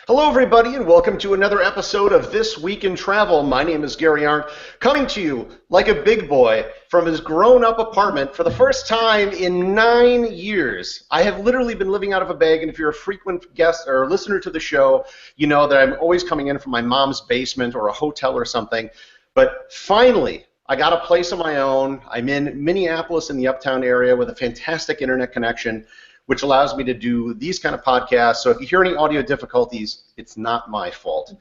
Hello, everybody, and welcome to another episode of This Week in Travel. My name is Gary Arndt, coming to you like a big boy from his grown-up apartment for the first time in 9 years. I have literally been living out of a bag, and if you're a frequent guest or listener to the show, you know that I'm always coming in from my mom's basement or a hotel or something. But finally, I got a place of my own. I'm in Minneapolis in the Uptown area with a fantastic internet connection, which allows me to do these kind of podcasts. So if you hear any audio difficulties, it's not my fault.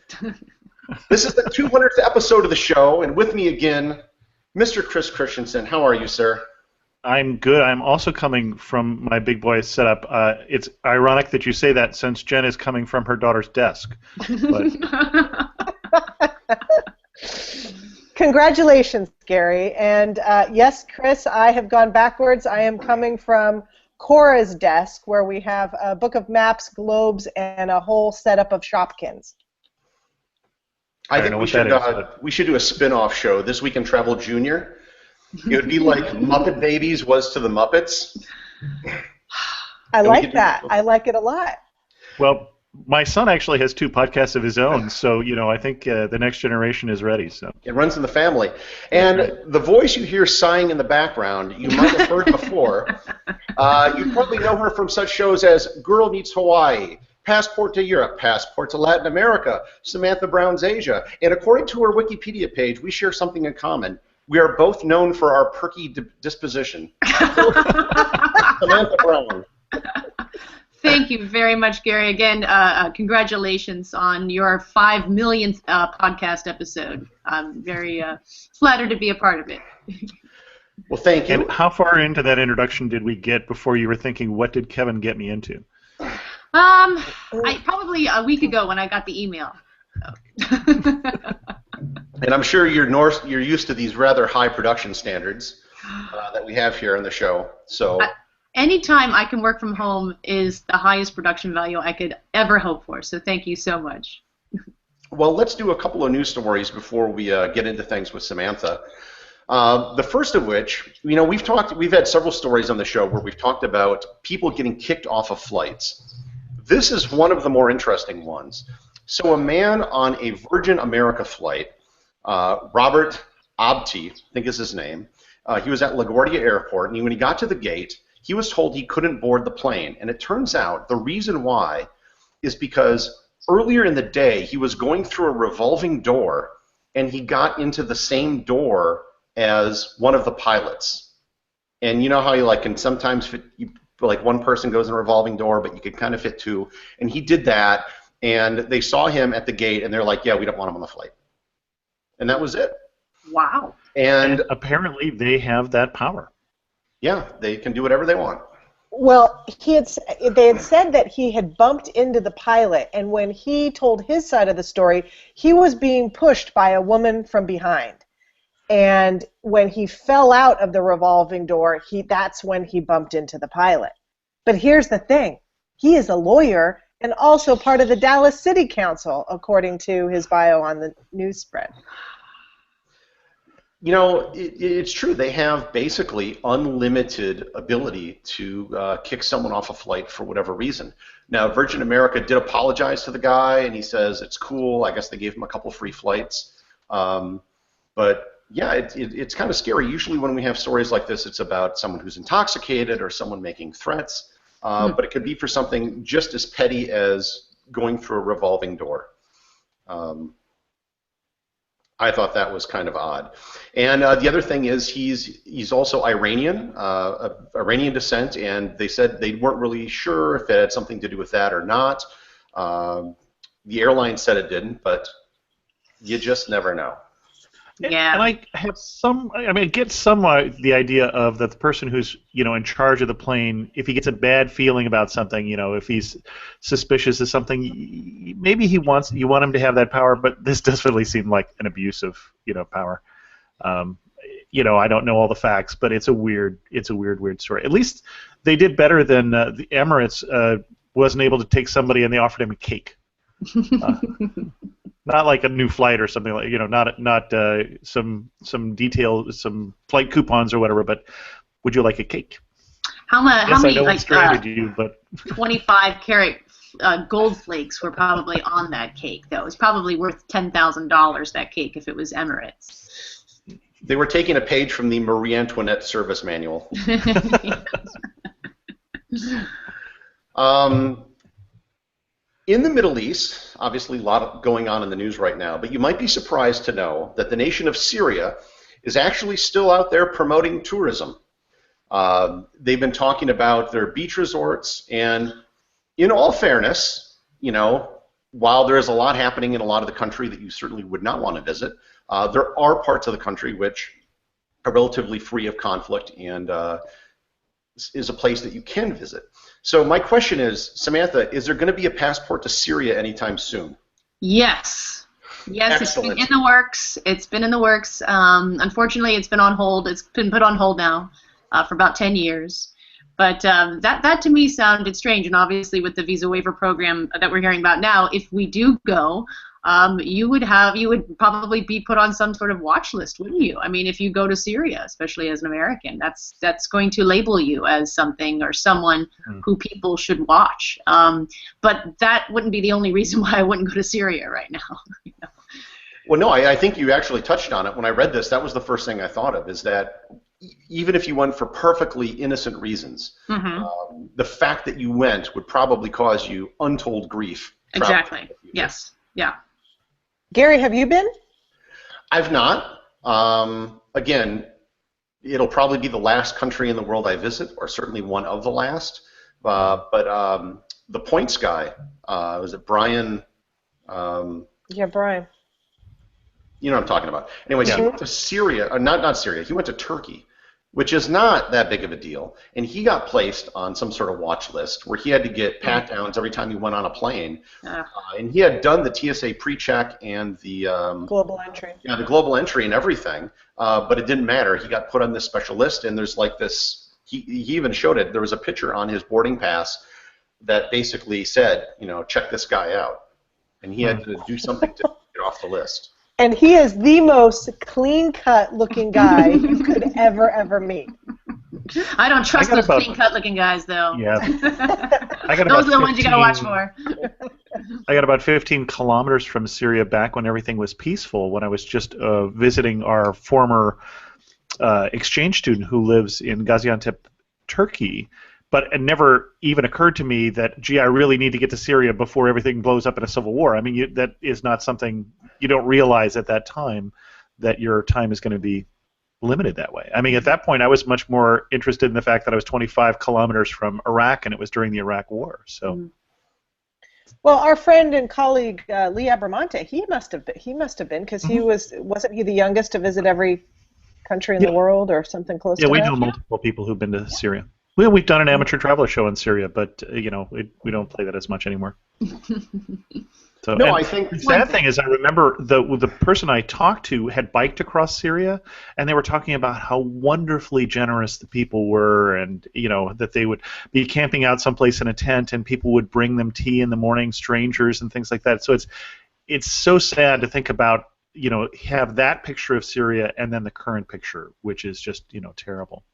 This is the 200th episode of the show, and with me again, Mr. Chris Christensen. How are you, sir? I'm good. I'm also coming from my big boy setup. It's ironic that you say that since Jen is coming from her daughter's desk. But Congratulations, Gary. And yes, Chris, I have gone backwards. I am coming from Cora's desk, where we have a book of maps, globes, and a whole setup of Shopkins. I think we should do a spin-off show, This Week in Travel Junior. It would be like Muppet Babies was to the Muppets. I like that. I like it a lot. Well, my son actually has 2 podcasts of his own, so I think the next generation is ready. So it runs in the family. And the voice you hear sighing in the background, you might have heard before. You probably know her from such shows as Girl Meets Hawaii, Passport to Europe, Passport to Latin America, Samantha Brown's Asia. And according to her Wikipedia page, we share something in common. We are both known for our perky disposition. Samantha Brown. Thank you very much, Gary. Again, congratulations on your 5 millionth podcast episode. I'm very flattered to be a part of it. Well, thank you. And how far into that introduction did we get before you were thinking, what did Kevin get me into? Probably a week ago when I got the email. And I'm sure you're used to these rather high production standards that we have here on the show. So. Anytime I can work from home is the highest production value I could ever hope for, so thank you so much. Well, let's do a couple of news stories before we get into things with Samantha. The first of which, we've had several stories on the show where we've talked about people getting kicked off of flights. This is one of the more interesting ones. So a man on a Virgin America flight, Robert Abti, I think is his name, he was at LaGuardia Airport, and when he got to the gate, he was told he couldn't board the plane. And it turns out the reason why is because earlier in the day he was going through a revolving door and he got into the same door as one of the pilots. And you know how you can sometimes fit, one person goes in a revolving door, but you could kind of fit 2. And he did that, and they saw him at the gate, and they're like, yeah, we don't want him on the flight. And that was it. Wow. And apparently they have that power. Yeah, they can do whatever they want. Well, they had said that he had bumped into the pilot, and when he told his side of the story, he was being pushed by a woman from behind. And when he fell out of the revolving door, that's when he bumped into the pilot. But here's the thing. He is a lawyer and also part of the Dallas City Council, according to his bio on the news spread. It's true. They have basically unlimited ability to kick someone off a flight for whatever reason. Now, Virgin America did apologize to the guy, and he says it's cool. I guess they gave him a couple free flights. But, yeah, it's kind of scary. Usually when we have stories like this, it's about someone who's intoxicated or someone making threats. But it could be for something just as petty as going through a revolving door. I thought that was kind of odd. And the other thing is he's also Iranian, Iranian descent, and they said they weren't really sure if it had something to do with that or not. The airline said it didn't, but you just never know. Yeah. And I have I get the idea of that the person who's, in charge of the plane, if he gets a bad feeling about something, if he's suspicious of something, maybe you want him to have that power, but this does really seem like an abuse of, power. I don't know all the facts, but it's a weird story. At least they did better than the Emirates wasn't able to take somebody and they offered him a cake. Not like a new flight or something like, not some flight coupons or whatever, but would you like a cake? How many I know it stranded you, but 25 karat gold flakes were probably on that cake, though. It's probably worth $10,000, that cake, if it was Emirates. They were taking a page from the Marie Antoinette service manual. In the Middle East, obviously a lot going on in the news right now, but you might be surprised to know that the nation of Syria is actually still out there promoting tourism. They've been talking about their beach resorts, and in all fairness, while there is a lot happening in a lot of the country that you certainly would not want to visit, there are parts of the country which are relatively free of conflict and is a place that you can visit. So my question is, Samantha, is there going to be a passport to Syria anytime soon? Yes. Yes, Excellent. It's been in the works. It's been in the works. Unfortunately, it's been on hold. It's been put on hold now for about 10 years. But that to me sounded strange. And obviously with the visa waiver program that we're hearing about now, if we do go, you would probably be put on some sort of watch list, wouldn't you? I mean, if you go to Syria, especially as an American, that's going to label you as something or someone who people should watch. But that wouldn't be the only reason why I wouldn't go to Syria right now. Well, no, I think you actually touched on it. When I read this, that was the first thing I thought of, is that even if you went for perfectly innocent reasons, the fact that you went would probably cause you untold grief. Exactly. Yes. Yeah. Gary, have you been? I've not. Again, it'll probably be the last country in the world I visit, or certainly one of the last. But the points guy, was it Brian? Yeah, Brian. You know what I'm talking about. Anyways, he went to Syria, or not Syria, he went to Turkey, which is not that big of a deal. And he got placed on some sort of watch list where he had to get pat-downs every time he went on a plane. And he had done the TSA pre-check and the global entry. Yeah, the global entry and everything, but it didn't matter. He got put on this special list, and there's like this, he even showed it, there was a picture on his boarding pass that basically said, check this guy out. And he had to do something to get off the list. And he is the most clean-cut looking guy you could ever meet. I don't trust those clean-cut looking guys, though. Yeah. Those are the ones you gotta watch for. I got about 15 kilometers from Syria back when everything was peaceful, when I was just visiting our former exchange student who lives in Gaziantep, Turkey. But it never even occurred to me that, gee, I really need to get to Syria before everything blows up in a civil war. I mean, that is not something you don't realize at that time, that your time is going to be limited that way. I mean, at that point, I was much more interested in the fact that I was 25 kilometers from Iraq, and it was during the Iraq War. So, well, our friend and colleague Lee Abramonte, he must have been because he wasn't he the youngest to visit every country in the world or something close to that? Yeah, we know multiple people who've been to Syria. We've done an amateur traveler show in Syria, but we don't play that as much anymore. So, no, I think the sad thing is, I remember the person I talked to had biked across Syria, and they were talking about how wonderfully generous the people were, and that they would be camping out someplace in a tent, and people would bring them tea in the morning, strangers and things like that. So it's so sad to think about, have that picture of Syria and then the current picture, which is just terrible.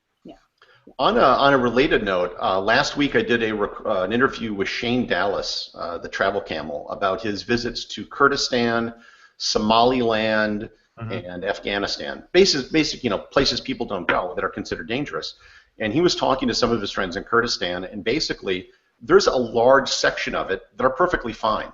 On a related note, last week I did an interview with Shane Dallas, the travel camel, about his visits to Kurdistan, Somaliland, and Afghanistan. Basic, places people don't go that are considered dangerous. And he was talking to some of his friends in Kurdistan, and basically there's a large section of it that are perfectly fine.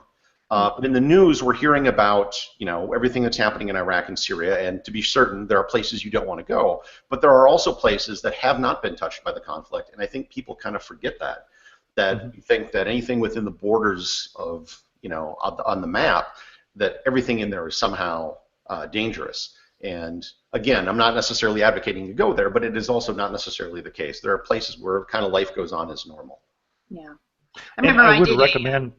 But in the news, we're hearing about everything that's happening in Iraq and Syria, and to be certain, there are places you don't want to go. But there are also places that have not been touched by the conflict, and I think people kind of forget that you think that anything within the borders of on the map, that everything in there is somehow dangerous. And again, I'm not necessarily advocating you go there, but it is also not necessarily the case. There are places where kind of life goes on as normal. Yeah, I remember I would recommend.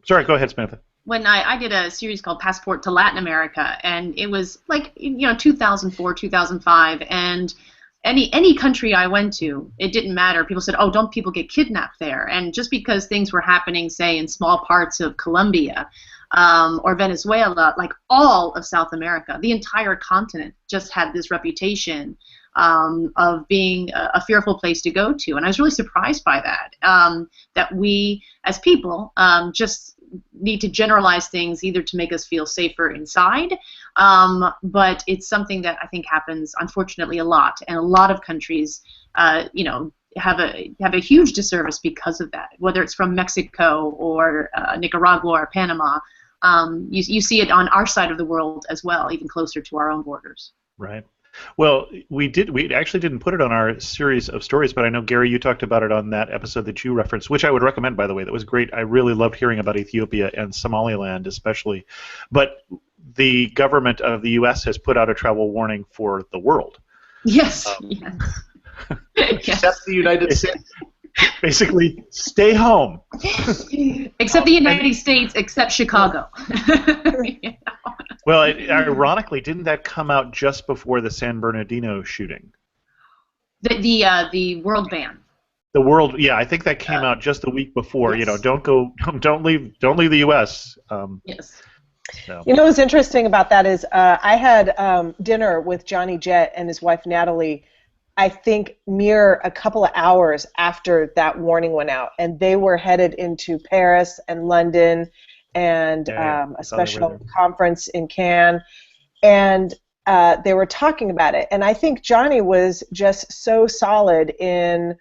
Sorry, go ahead, Samantha. When I did a series called Passport to Latin America, and it was like 2004, 2005, and any country I went to, it didn't matter. People said, "Oh, don't people get kidnapped there?" And just because things were happening, say, in small parts of Colombia or Venezuela, like all of South America, the entire continent just had this reputation of being a fearful place to go to. And I was really surprised by that, that we as people just need to generalize things either to make us feel safer inside, but it's something that I think happens unfortunately a lot, and a lot of countries have a huge disservice because of that, whether it's from Mexico or Nicaragua or Panama. You see it on our side of the world as well, even closer to our own borders. Right. Well, we actually didn't put it on our series of stories, but I know, Gary, you talked about it on that episode that you referenced, which I would recommend, by the way. That was great. I really loved hearing about Ethiopia and Somaliland especially. But the government of the U.S. has put out a travel warning for the world. Yes, yes. Except the United States. Basically, stay home. Except the United States, except Chicago. Well, ironically, didn't that come out just before the San Bernardino shooting? The world ban. The world, yeah, I think that came out just the week before. Yes. Don't leave the U.S. Yes. So. What's interesting about that is I had dinner with Johnny Jett and his wife Natalie, I think mere a couple of hours after that warning went out, and they were headed into Paris and London and a special conference in Cannes, and they were talking about it. And I think Johnny was just so solid in,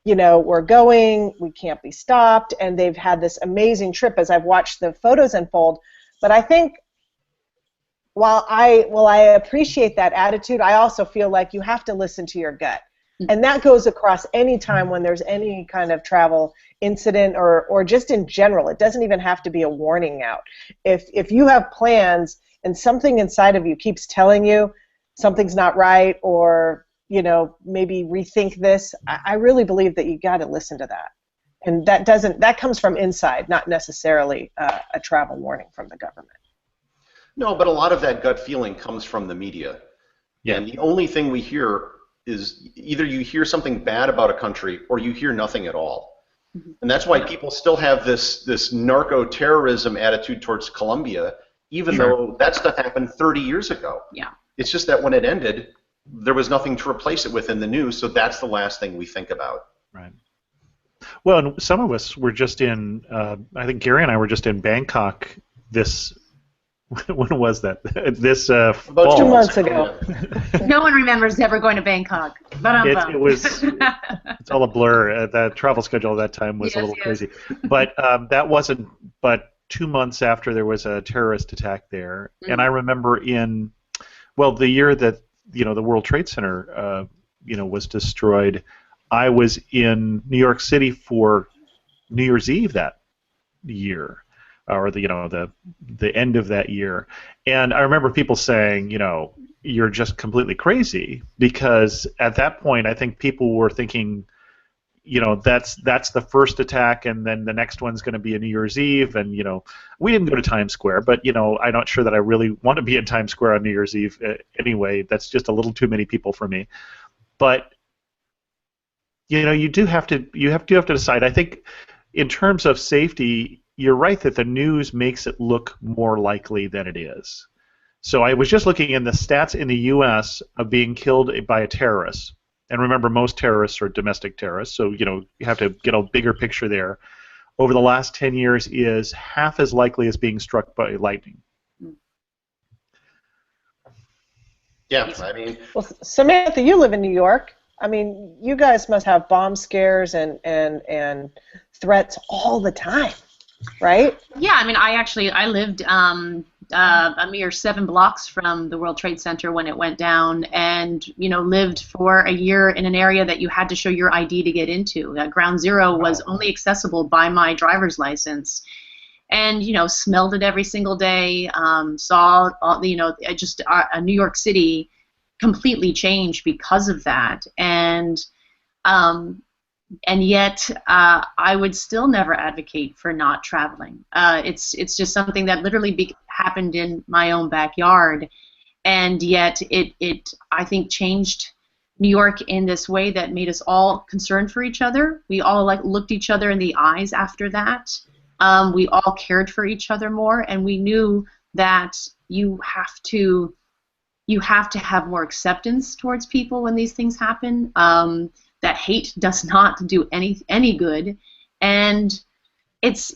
we're going, we can't be stopped, and they've had this amazing trip as I've watched the photos unfold. But I think while I appreciate that attitude, I also feel like you have to listen to your gut. And that goes across any time when there's any kind of travel incident or just in general. It doesn't even have to be a warning out. If you have plans and something inside of you keeps telling you something's not right, or maybe rethink this, I really believe that you got to listen to that. And that comes from inside, not necessarily a travel warning from the government. No, but a lot of that gut feeling comes from the media. Yeah. And the only thing we hear is either you hear something bad about a country or you hear nothing at all. Mm-hmm. And that's why people still have this narco-terrorism attitude towards Colombia, even though that stuff happened 30 years ago. Yeah. It's just that when it ended, there was nothing to replace it with in the news, so that's the last thing we think about. Right. Well, and some of us were just in, I think Gary and I were just in Bangkok this, when was that? This fall. 2 months ago. No one remembers ever going to Bangkok. It was, it's all a blur. The travel schedule at that time was a little crazy. But that wasn't but 2 months after there was a terrorist attack there. Mm-hmm. And I remember the year that, the World Trade Center, was destroyed, I was in New York City for New Year's Eve that year, or the end of that year, and I remember people saying, you're just completely crazy, because at that point I think people were thinking, that's the first attack, and then the next one's going to be a New Year's Eve, and we didn't go to Times Square, but I'm not sure that I really want to be in Times Square on New Year's Eve anyway. That's just a little too many people for me, but. You do have to decide. I think in terms of safety, you're right that the news makes it look more likely than it is. So I was just looking in the stats in the U.S. of being killed by a terrorist. And remember, most terrorists are domestic terrorists, so you have to get a bigger picture there. Over the last 10 years is half as likely as being struck by lightning. Yeah, I mean... Well, Samantha, you live in New York. I mean, you guys must have bomb scares and threats all the time, right? Yeah, I mean, I lived a mere 7 blocks from the World Trade Center when it went down, and lived for a year in an area that you had to show your ID to get into. Ground Zero was only accessible by my driver's license, and smelled it every single day. Saw all, just a New York City completely changed because of that, and yet I would still never advocate for not traveling. It's just something that literally happened in my own backyard, and yet it I think changed New York in this way that made us all concerned for each other. We all looked each other in the eyes after that. We all cared for each other more, and we knew that you have to you have to have more acceptance towards people when these things happen. That hate does not do any good, and it's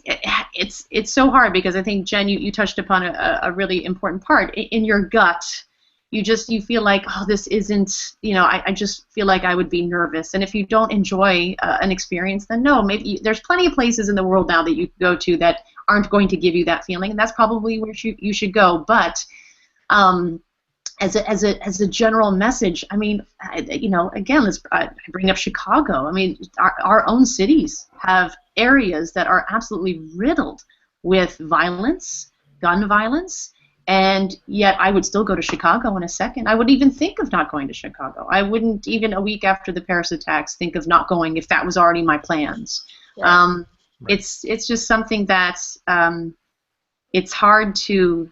so hard because I think, Jen, you touched upon a really important part. In your gut, you feel like, oh, this isn't, I just feel like I would be nervous. And if you don't enjoy an experience, then no, maybe there's plenty of places in the world now that you can go to that aren't going to give you that feeling, and that's probably where you should go. But as a general message, I mean, again, I bring up Chicago. I mean, our own cities have areas that are absolutely riddled with violence, gun violence, and yet I would still go to Chicago in a second. I wouldn't even think of not going to Chicago. I wouldn't even a week after the Paris attacks think of not going if that was already my plans. Yeah. It's just something that it's hard to.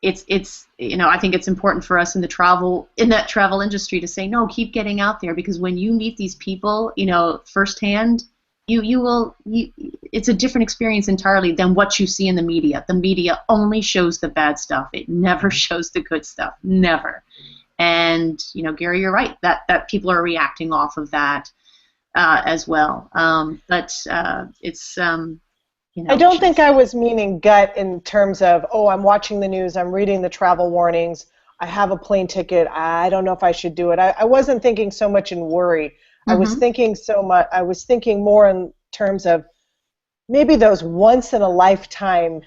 It's I think it's important for us in that travel industry to say, no, keep getting out there, because when you meet these people, firsthand, it's a different experience entirely than what you see in the media. The media only shows the bad stuff. It never shows the good stuff. Never. And Gary, you're right that people are reacting off of that as well. But it's. I don't think I was meaning gut in terms of, oh, I'm watching the news, I'm reading the travel warnings, I have a plane ticket, I don't know if I should do it. I wasn't thinking so much in worry. Mm-hmm. I was thinking more in terms of maybe those once in a lifetime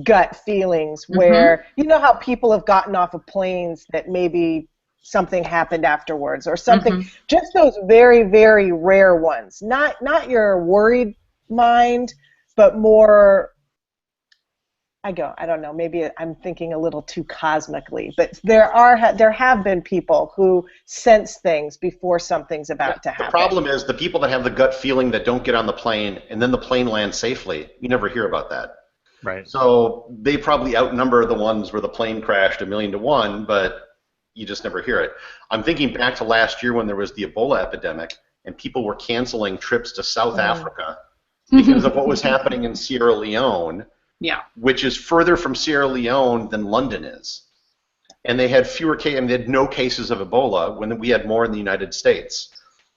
gut feelings where how people have gotten off of planes that maybe something happened afterwards or something, just those very, very rare ones. Not your worried mind, but more, I don't know, maybe I'm thinking a little too cosmically, but there have been people who sense things before something's about to happen. The problem is the people that have the gut feeling that don't get on the plane and then the plane lands safely, you never hear about that. Right. So they probably outnumber the ones where the plane crashed 1,000,000 to 1, but you just never hear it. I'm thinking back to last year when there was the Ebola epidemic and people were canceling trips to South Africa because of what was happening in Sierra Leone, which is further from Sierra Leone than London is. And they had fewer cases, they had no cases of Ebola when we had more in the United States.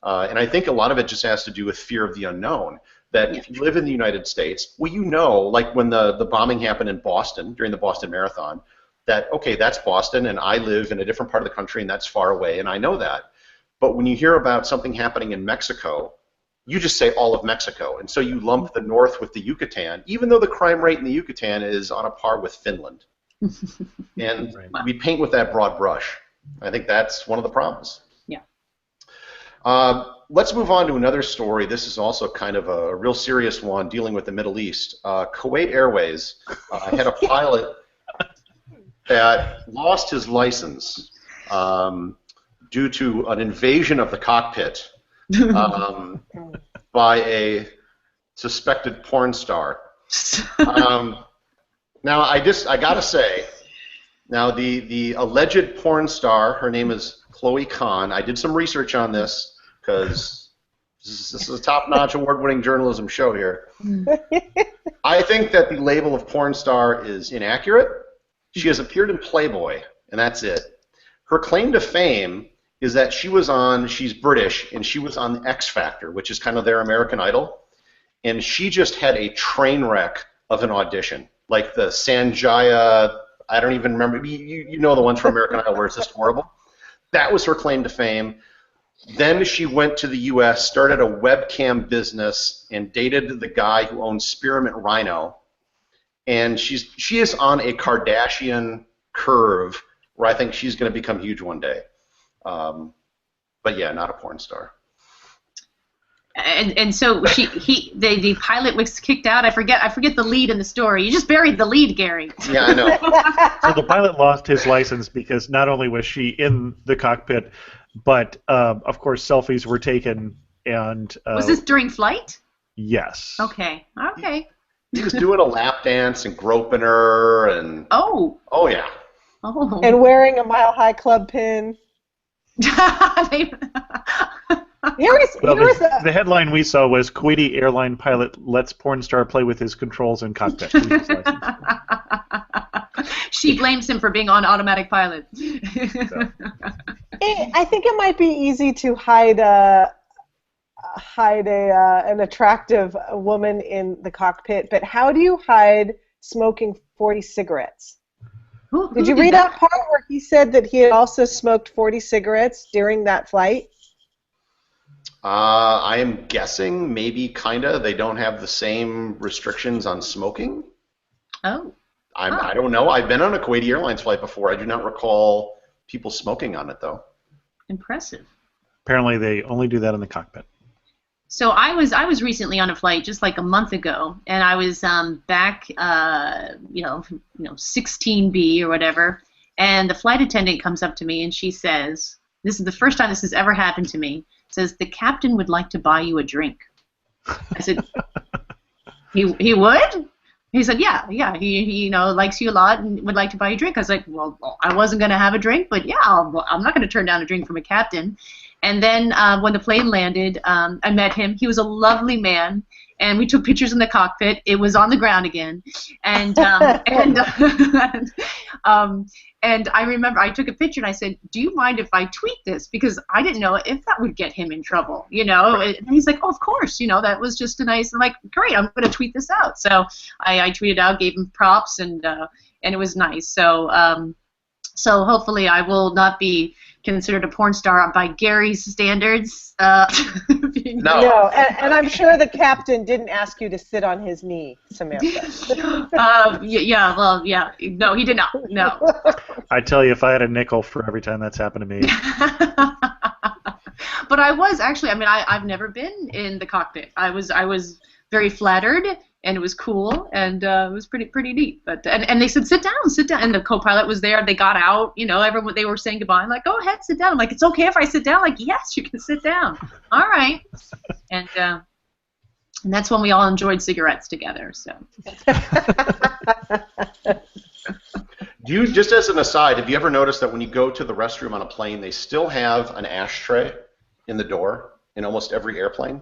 And I think a lot of it just has to do with fear of the unknown, that if you live in the United States, well, like when the bombing happened in Boston, during the Boston Marathon, that, okay, that's Boston, and I live in a different part of the country, and that's far away, and I know that. But when you hear about something happening in Mexico, you just say all of Mexico, and so you lump the north with the Yucatan, even though the crime rate in the Yucatan is on a par with Finland. And we paint with that broad brush. I think that's one of the problems. Yeah. Let's move on to another story. This is also kind of a real serious one dealing with the Middle East. Kuwait Airways had a pilot that lost his license due to an invasion of the cockpit by a suspected porn star. Now, I gotta say, now the alleged porn star, her name is Chloe Khan. I did some research on this because this is a top-notch, award-winning journalism show here. I think that the label of porn star is inaccurate. She has appeared in Playboy, and that's it. Her claim to fame is that she's British, and she was on X Factor, which is kind of their American Idol, and she just had a train wreck of an audition, like the Sanjaya, I don't even remember, you know the ones from American Idol where it's just horrible. That was her claim to fame. Then she went to the U.S., started a webcam business, and dated the guy who owns Spearmint Rhino, and she is on a Kardashian curve where I think she's going to become huge one day. But yeah, not a porn star. And so the pilot was kicked out. I forget the lead in the story. You just buried the lead, Gary. Yeah, I know. So the pilot lost his license because not only was she in the cockpit, but of course selfies were taken. And was this during flight? Yes. Okay. He was doing a lap dance and groping her and. Oh yeah. Oh. And wearing a Mile High Club pin. The headline we saw was Kuwaiti airline pilot lets porn star play with his controls in cockpit. She blames him for being on automatic pilot. I think it might be easy to hide an attractive woman in the cockpit, but how do you hide smoking 40 cigarettes? Who Did you read that part where he said that he had also smoked 40 cigarettes during that flight? I am guessing maybe kinda. They don't have the same restrictions on smoking. Oh. I don't know. I've been on a Kuwaiti Airlines flight before. I do not recall people smoking on it, though. Impressive. Apparently, they only do that in the cockpit. So I was recently on a flight just like a month ago, and I was back, 16B or whatever, and the flight attendant comes up to me and she says, "This is the first time this has ever happened to me." Says, "The captain would like to buy you a drink." I said, "He would?" He said, "Yeah. He likes you a lot and would like to buy you a drink." I was like, "Well, I wasn't going to have a drink, but yeah, I'm not going to turn down a drink from a captain." And then when the plane landed, I met him. He was a lovely man, and we took pictures in the cockpit. It was on the ground again, and and I remember I took a picture and I said, "Do you mind if I tweet this?" Because I didn't know if that would get him in trouble, And he's like, "Oh, of course, that was just a nice." I'm like, "Great, I'm going to tweet this out." So I tweeted out, gave him props, and it was nice. So so hopefully I will not be considered a porn star by Gary's standards. No, and I'm sure the captain didn't ask you to sit on his knee, Samantha. No, he did not. No. I tell you, if I had a nickel for every time that's happened to me. But I was actually. I've never been in the cockpit. I was very flattered, and it was cool, and it was pretty neat. But and they said, sit down, and the co-pilot was there. They got out, everyone, they were saying goodbye. I'm like, go ahead, sit down. I'm like, it's okay if I sit down. Like, yes, you can sit down. All right, and that's when we all enjoyed cigarettes together. So. Do you, just as an aside, have you ever noticed that when you go to the restroom on a plane, they still have an ashtray in the door in almost every airplane?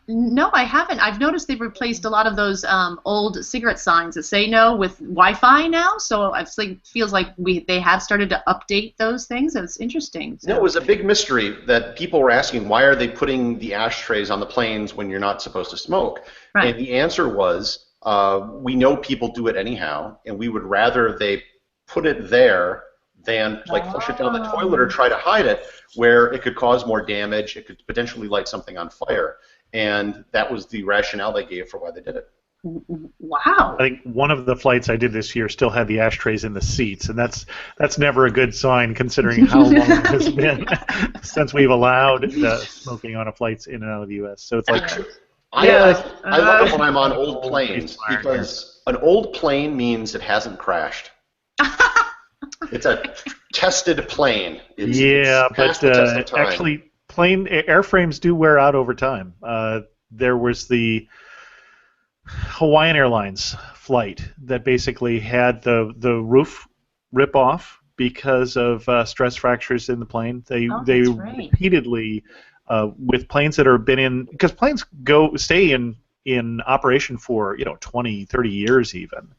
No, I haven't. I've noticed they've replaced a lot of those old cigarette signs that say no with Wi-Fi now. So it feels like they have started to update those things. It's interesting. So. No, it was a big mystery that people were asking, why are they putting the ashtrays on the planes when you're not supposed to smoke? Right. And the answer was, we know people do it anyhow, and we would rather they put it there than flush it down the toilet or try to hide it, where it could cause more damage. It could potentially light something on fire. And that was the rationale they gave for why they did it. Wow. I think one of the flights I did this year still had the ashtrays in the seats, and that's never a good sign considering how long it has been since we've allowed the smoking on flights in and out of the U.S. So it's like... I love it when I'm on old planes, because an old plane means it hasn't crashed. It's a tested plane. It's past the test of time. Actually, airframes do wear out over time. There was the Hawaiian Airlines flight that basically had the roof rip off because of stress fractures in the plane. They repeatedly, with planes that have been in, because planes stay in operation for 20, 30 years even.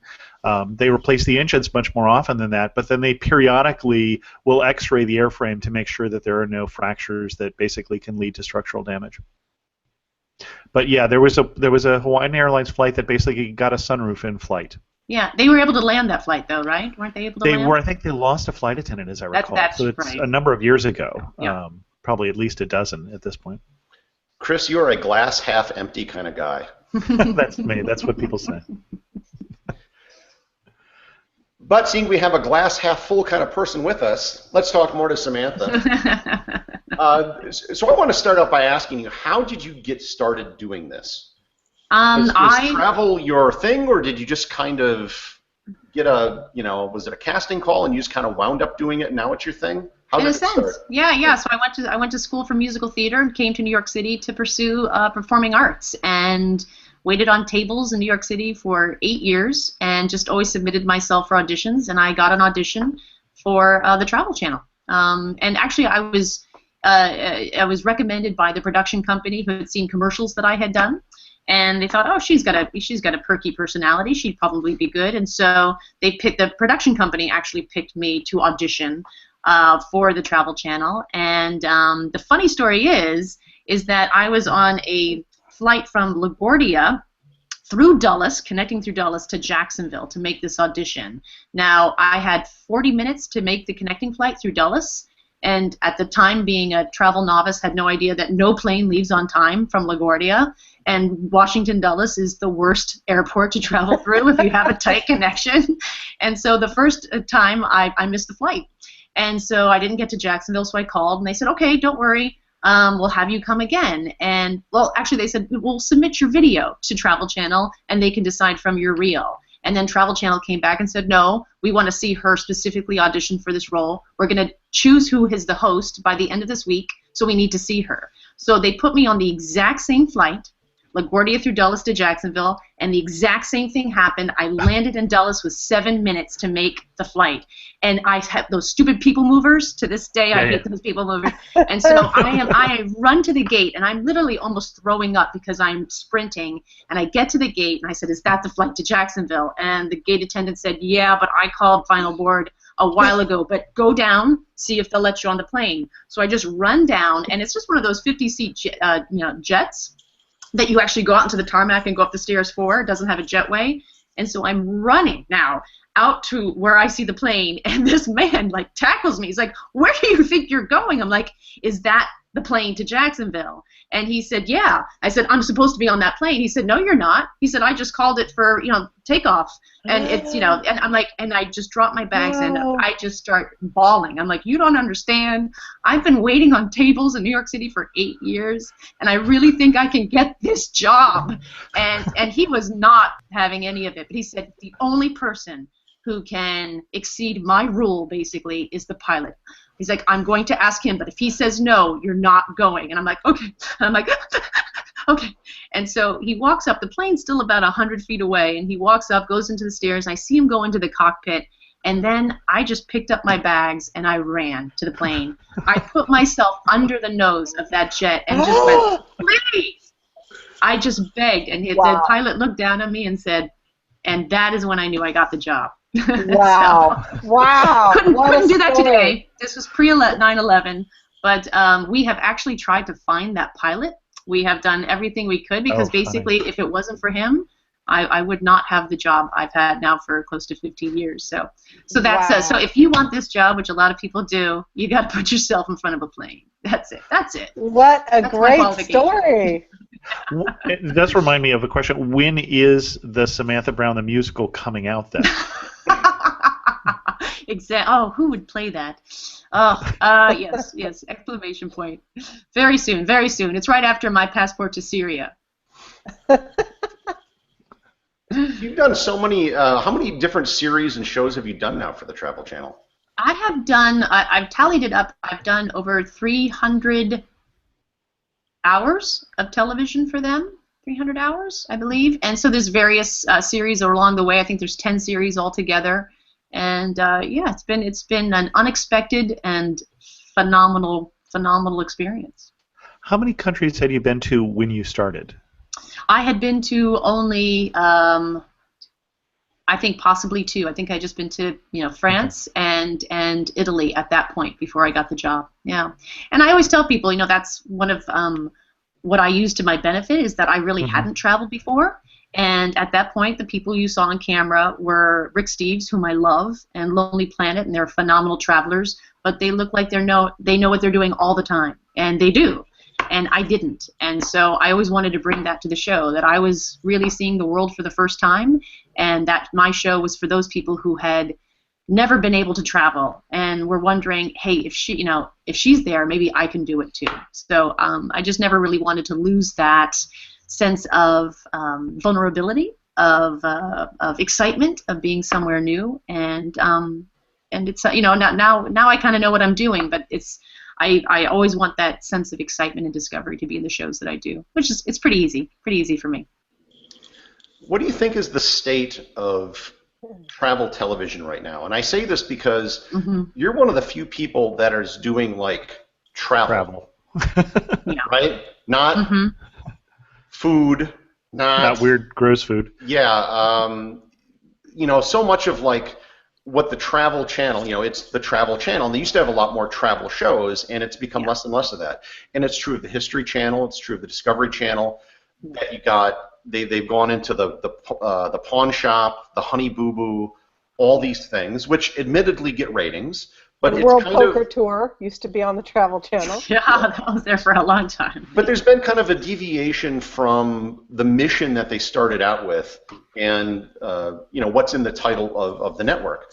They replace the engines much more often than that, but then they periodically will X-ray the airframe to make sure that there are no fractures that basically can lead to structural damage. But yeah, there was a Hawaiian Airlines flight that basically got a sunroof in flight. Yeah, they were able to land that flight though, right? Weren't they able to land? They were. I think they lost a flight attendant, as I recall. That's so it's right. a number of years ago. Yeah. Probably at least a dozen at this point. Chris, you're a glass half empty kind of guy. That's me. That's what people say. But seeing we have a glass half full kind of person with us, let's talk more to Samantha. So I want to start out by asking you, how did you get started doing this? Was travel your thing, or did you just kind of get was it a casting call and you just kind of wound up doing it and now it's your thing? How did it start? Yeah. So I went to school for musical theater and came to New York City to pursue performing arts, and waited on tables in New York City for 8 years and just always submitted myself for auditions, and I got an audition for the Travel Channel. And actually I was recommended by the production company who had seen commercials that I had done, And they thought, oh, she's got a perky personality. She'd probably be good. And so the production company actually picked me to audition for the Travel Channel. And the funny story is that I was on a flight from LaGuardia through Dulles, connecting through Dulles to Jacksonville to make this audition. Now, I had 40 minutes to make the connecting flight through Dulles. And at the time, being a travel novice, had no idea that no plane leaves on time from LaGuardia. And Washington Dulles is the worst airport to travel through if you have a tight connection. And so the first time I missed the flight. And so I didn't get to Jacksonville, so I called, and they said, okay, don't worry, we'll have you come again. And, well, actually they said, we'll submit your video to Travel Channel, and they can decide from your reel. And then Travel Channel came back and said, no, we want to see her specifically audition for this role. We're going to choose who is the host by the end of this week, so we need to see her. So they put me on the exact same flight, LaGuardia through Dulles to Jacksonville, and the exact same thing happened. I landed in Dulles with 7 minutes to make the flight. And I had those stupid people movers. To this day, I hate those people movers. And so I run to the gate, and I'm literally almost throwing up because I'm sprinting. And I get to the gate, and I said, is that the flight to Jacksonville? And the gate attendant said, yeah, but I called final board a while ago, but go down, see if they'll let you on the plane. So I just run down, and it's just one of those 50-seat jets that you actually go out into the tarmac and go up the stairs for. It doesn't have a jetway. And so I'm running now out to where I see the plane, and this man like tackles me. He's like, where do you think you're going? I'm like, is that the plane to Jacksonville? And he said, yeah. I said, I'm supposed to be on that plane. He said, no, you're not. He said, I just called it for, takeoff. And it's, and I'm like, and I just drop my bags and I just start bawling. I'm like, you don't understand. I've been waiting on tables in New York City for 8 years, and I really think I can get this job. And he was not having any of it. But he said, the only person who can exceed my rule, basically, is the pilot. He's like, I'm going to ask him, but if he says no, you're not going. And I'm like, okay. And I'm like, okay. And so he walks up. The plane's still about 100 feet away, and he walks up, goes into the stairs, and I see him go into the cockpit. And then I just picked up my bags, and I ran to the plane. I put myself under the nose of that jet and just went, please. I just begged, and the pilot looked down at me and said, and that is when I knew I got the job. Wow. Wow. Couldn't do that today. This was pre-9/11, but we have actually tried to find that pilot. We have done everything we could because basically if it wasn't for him, I would not have the job I've had now for close to 15 years. So that's so if you want this job, which a lot of people do, you got to put yourself in front of a plane. That's it. What a great story. It does remind me of a question. When is the Samantha Brown the musical coming out then? Oh, who would play that? Yes, exclamation point. Very soon. It's right after my passport to Syria. You've done so many, how many different series and shows have you done now for the Travel Channel? I have done, I've tallied it up, I've done over 300 hours of television for them. 300 hours, I believe. And so there's various series along the way. I think there's 10 series altogether. And it's been an unexpected and phenomenal experience. How many countries had you been to when you started? I had been to only, I think possibly 2. I think I just been to France and Italy at that point before I got the job. Yeah, and I always tell people, that's one of what I used to my benefit is that I really hadn't traveled before. And at that point, the people you saw on camera were Rick Steves, whom I love, and Lonely Planet, and they're phenomenal travelers, but they look like they know what they're doing all the time, and they do. And I didn't. And so I always wanted to bring that to the show, that I was really seeing the world for the first time, and that my show was for those people who had never been able to travel and were wondering, hey, if she's there, maybe I can do it too. So I just never really wanted to lose that sense of vulnerability, of excitement, of being somewhere new, and it's now I kind of know what I'm doing, but I always want that sense of excitement and discovery to be in the shows that I do, which is it's pretty easy for me. What do you think is the state of travel television right now? And I say this because you're one of the few people that is doing like travel. Yeah. Right? Not food, Not weird, gross food. Yeah, you know, so much of like what the Travel Channel, you know, it's the Travel Channel. And they used to have a lot more travel shows, and it's become less and less of that. And it's true of the History Channel. It's true of the Discovery Channel. That you got, they've gone into the pawn shop, the Honey Boo Boo, all these things, which admittedly get ratings. But the it's World kind Poker of, Tour used to be on the Travel Channel. Yeah, that was there for a long time. But there's been kind of a deviation from the mission that they started out with, and you know, what's in the title of the network.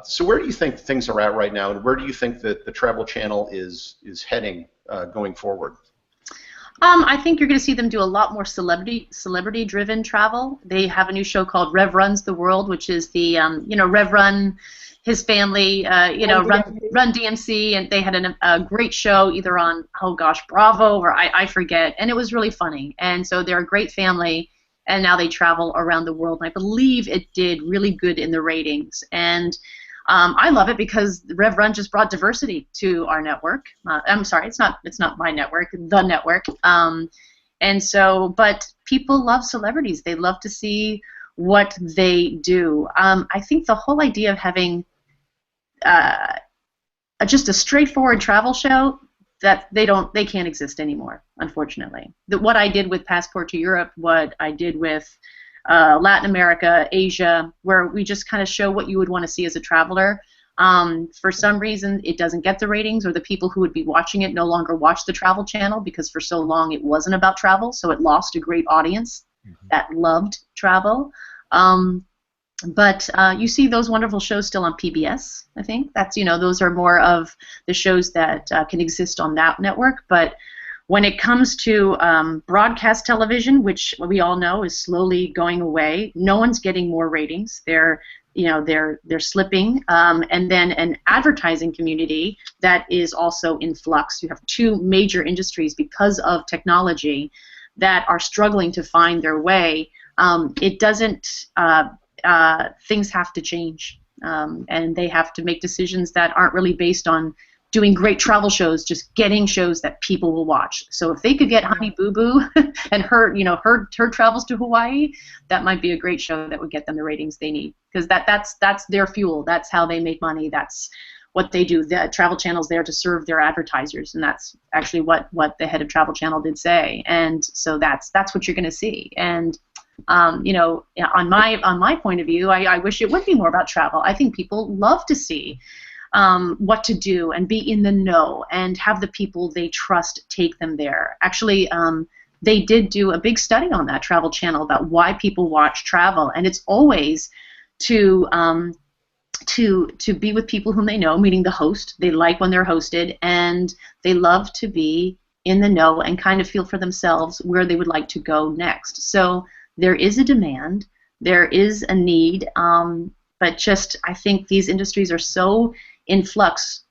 So where do you think things are at right now, and where do you think that the Travel Channel is heading going forward? I think you're going to see them do a lot more celebrity-driven travel. They have a new show called Rev Runs the World, which is the you know, Rev Run, his family, you know, Run DMC, and they had a great show either on, oh gosh, Bravo, or I forget, and it was really funny. And so they're a great family, and now they travel around the world. And I believe it did really good in the ratings, and I love it because Rev Run just brought diversity to our network. I'm sorry, it's not my network, the network. And so, but people love celebrities. They love to see what they do. I think the whole idea of having just a straightforward travel show, that they can't exist anymore, unfortunately. What I did with Passport to Europe, what I did with Latin America, Asia, where we just kind of show what you would want to see as a traveler. For some reason, it doesn't get the ratings, or the people who would be watching it no longer watch the Travel Channel, because for so long it wasn't about travel, so it lost a great audience that loved travel. But you see those wonderful shows still on PBS, I think. That's, you know, those are more of the shows that can exist on that network. But when it comes to broadcast television, which we all know is slowly going away, no one's getting more ratings. They're slipping. And then an advertising community that is also in flux. You have two major industries because of technology that are struggling to find their way. It doesn't. Things have to change, and they have to make decisions that aren't really based on doing great travel shows, just getting shows that people will watch. So if they could get Honey Boo Boo and her travels to Hawaii, that might be a great show that would get them the ratings they need, because that's their fuel. That's how they make money. That's what they do. The Travel Channel's there to serve their advertisers, and that's actually what the head of Travel Channel did say. And so that's what you're going to see. And you know, on my point of view, I wish it would be more about travel. I think people love to see what to do and be in the know and have the people they trust take them there. Actually, they did do a big study on that Travel Channel about why people watch travel, and it's always to be with people whom they know, meaning the host. They like when they're hosted, and they love to be in the know and kind of feel for themselves where they would like to go next. So there is a demand, there is a need, but just I think these industries are so in flux.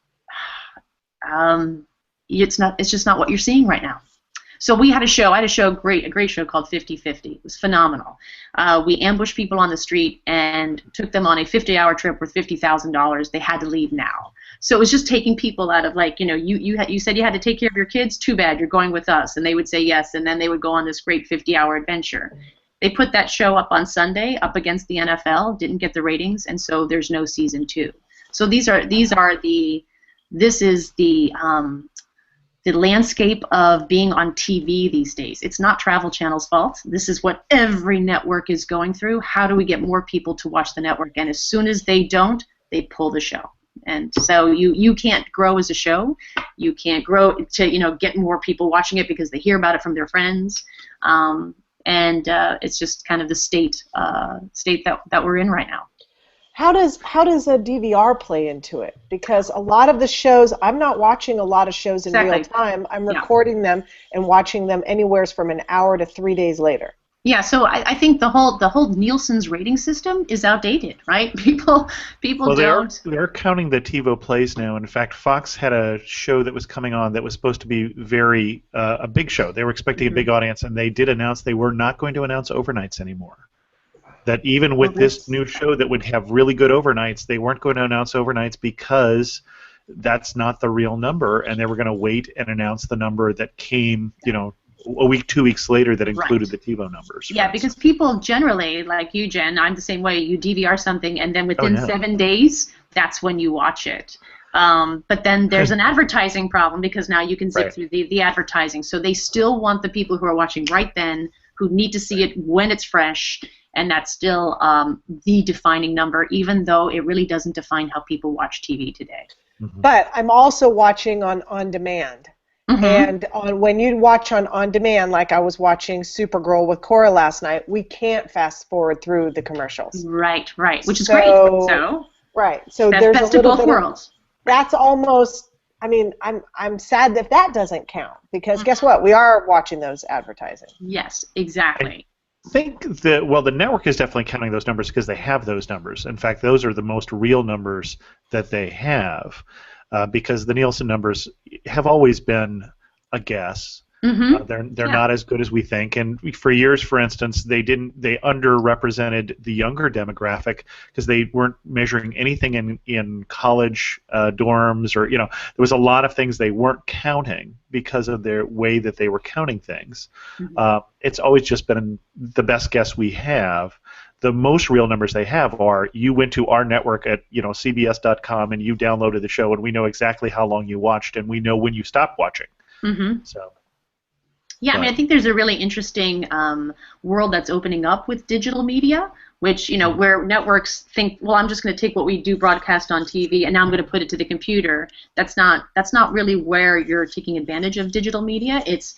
It's just not what you're seeing right now. So we had a show. I had a great show called 50/50. It was phenomenal. We ambushed people on the street and took them on a 50-hour trip worth $50,000. They had to leave now. So it was just taking people out of, like, you know, you said you had to take care of your kids. Too bad, you're going with us. And they would say yes, and then they would go on this great 50-hour adventure. They put that show up on Sunday up against the NFL, didn't get the ratings, and so there's no season 2. So this is the landscape of being on TV these days. It's not Travel Channel's fault. This is what every network is going through. How do we get more people to watch the network? And as soon as they don't, they pull the show. And so you can't grow as a show. You can't grow to, you know, get more people watching it because they hear about it from their friends. And it's just kind of the state that we're in right now. How does a DVR play into it? Because a lot of the shows, I'm not watching a lot of shows in real time. I'm recording them and watching them anywhere from an hour to 3 days later. Yeah, so I think the whole Nielsen's rating system is outdated, right? People don't. They're counting the TiVo plays now. In fact, Fox had a show that was coming on that was supposed to be very a big show. They were expecting a big audience, and they did announce they were not going to announce overnights anymore. That even with this new show that would have really good overnights, they weren't going to announce overnights because that's not the real number, and they were going to wait and announce the number that came, you know, a week, 2 weeks later that included the TiVo numbers. Yeah, because people generally, like you, Jen, I'm the same way. You DVR something, and then within 7 days, that's when you watch it. But then there's an advertising problem because now you can zip through the advertising. So they still want the people who are watching right then, who need to see it when it's fresh, and that's still the defining number, even though it really doesn't define how people watch TV today. But I'm also watching on demand. And when you watch on demand, like I was watching Supergirl with Cora last night, we can't fast forward through the commercials. Right, which is great. So there's best a little of both worlds. That's almost. I mean, I'm sad that doesn't count because guess what? We are watching those advertising. Yes, exactly. I think that, well, the network is definitely counting those numbers because they have those numbers. In fact, those are the most real numbers that they have because the Nielsen numbers have always been a guess. They're not as good as we think, and for years, for instance, they underrepresented the younger demographic because they weren't measuring anything in college dorms, or there was a lot of things they weren't counting because of their way that they were counting things. It's always just been the best guess we have. The most real numbers they have are you went to our network at CBS.com and you downloaded the show, and we know exactly how long you watched, and we know when you stopped watching. So. Yeah, I mean, I think there's a really interesting world that's opening up with digital media, which, where networks think, well, I'm just going to take what we do broadcast on TV and now I'm going to put it to the computer. That's not really where you're taking advantage of digital media. It's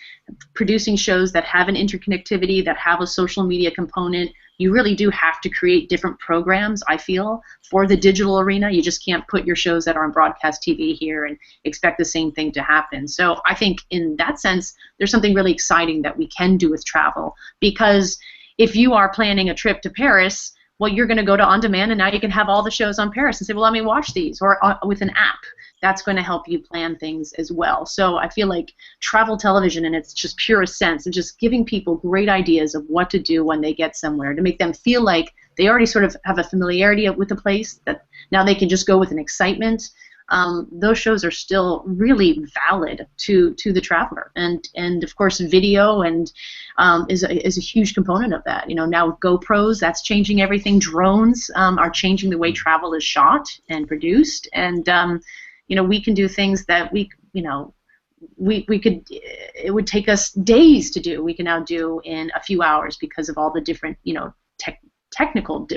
producing shows that have an interconnectivity, that have a social media component. You really do have to create different programs, I feel, for the digital arena. You just can't put your shows that are on broadcast TV here and expect the same thing to happen. So I think in that sense, there's something really exciting that we can do with travel, because if you are planning a trip to Paris, well, you're going to go to On Demand, and now you can have all the shows on Paris and say, well, let me watch these, or with an app. That's going to help you plan things as well. So I feel like travel television in its just purest sense, and just giving people great ideas of what to do when they get somewhere, to make them feel like they already sort of have a familiarity with the place, that now they can just go with an excitement. Those shows are still really valid to the traveler, and of course video and is a huge component of that. Now with GoPros, that's changing everything. Drones are changing the way travel is shot and produced, and we can do things that we could, it would take us days to do. We can now do in a few hours because of all the different technical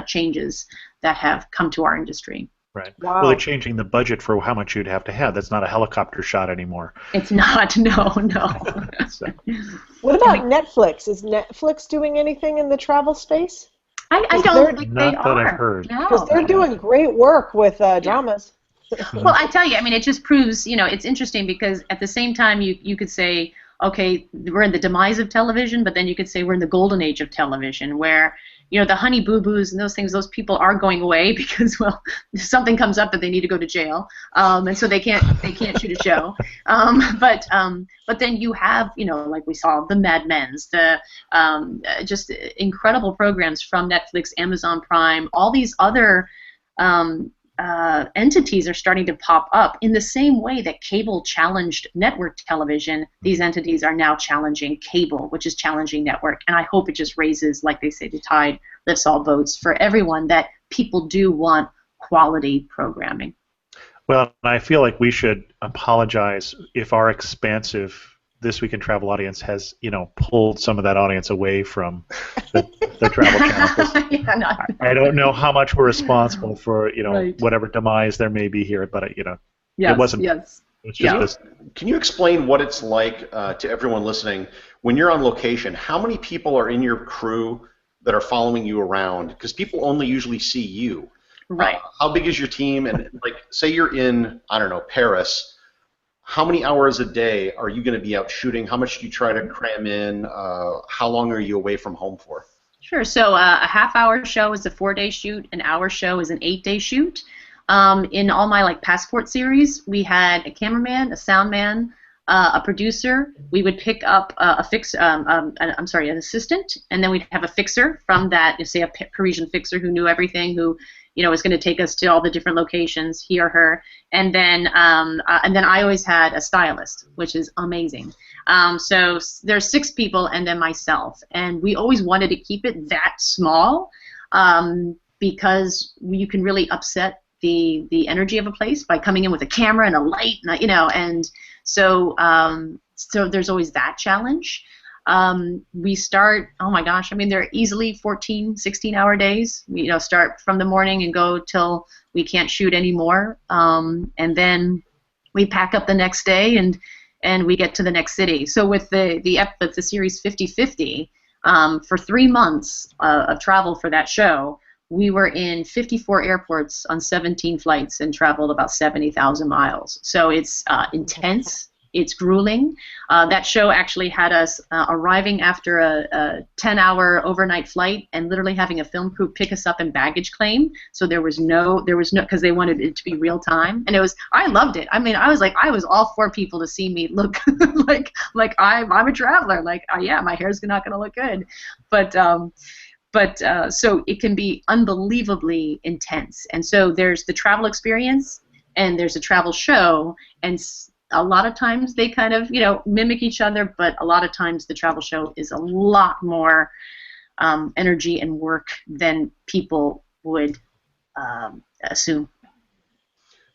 changes that have come to our industry. Right. Wow. Well, they're changing the budget for how much you'd have to have. That's not a helicopter shot anymore. It's not. No. So. What about Netflix? Is Netflix doing anything in the travel space? I don't think they are. Not that I've heard. Because they're doing great work with dramas. Well, I tell you, I mean, it just proves, it's interesting because at the same time you could say, okay, we're in the demise of television, but then you could say we're in the golden age of television, where the Honey Boo Boos and those things, those people are going away because, well, something comes up that they need to go to jail, and so they can't shoot a show. But then you have, like we saw, the Mad Men's, the just incredible programs from Netflix, Amazon Prime, all these other entities are starting to pop up in the same way that cable challenged network television. These entities are now challenging cable, which is challenging network, and I hope it just raises, like they say, the tide lifts all boats for everyone, that people do want quality programming. Well, I feel like we should apologize if our expansive This Week in Travel audience has, pulled some of that audience away from the Travel Channel. I don't know how much we're responsible for, whatever demise there may be here, but, it wasn't. Yes. It's just Can you explain what it's like to everyone listening when you're on location? How many people are in your crew that are following you around? Because people only usually see you. Right. How big is your team? And, say you're in, I don't know, Paris. How many hours a day are you going to be out shooting? How much do you try to cram in? How long are you away from home for? Sure. So a half-hour show is a 4-day shoot. An hour show is an 8-day shoot. In all my passport series, we had a cameraman, a sound man, a producer. We would pick up an assistant, and then we'd have a fixer from that, say a Parisian fixer who knew everything, who was going to take us to all the different locations, he or her, and then I always had a stylist, which is amazing. So there's 6 people, and then myself, and we always wanted to keep it that small, because you can really upset the energy of a place by coming in with a camera and a light, and so there's always that challenge. We start, oh my gosh, I mean, they're easily 14, 16-hour days. We start from the morning and go till we can't shoot anymore, and then we pack up the next day and we get to the next city. So with the series 50/50, for 3 months of travel for that show, we were in 54 airports on 17 flights and traveled about 70,000 miles. So it's intense. It's grueling. That show actually had us arriving after a 10-hour overnight flight and literally having a film crew pick us up in baggage claim. So there was no, because they wanted it to be real time, and I loved it. I mean, I was all for people to see me look like I'm a traveler. Like, yeah, my hair's not going to look good, but so it can be unbelievably intense. And so there's the travel experience, and there's a travel show, and a lot of times they kind of, mimic each other, but a lot of times the travel show is a lot more energy and work than people would assume.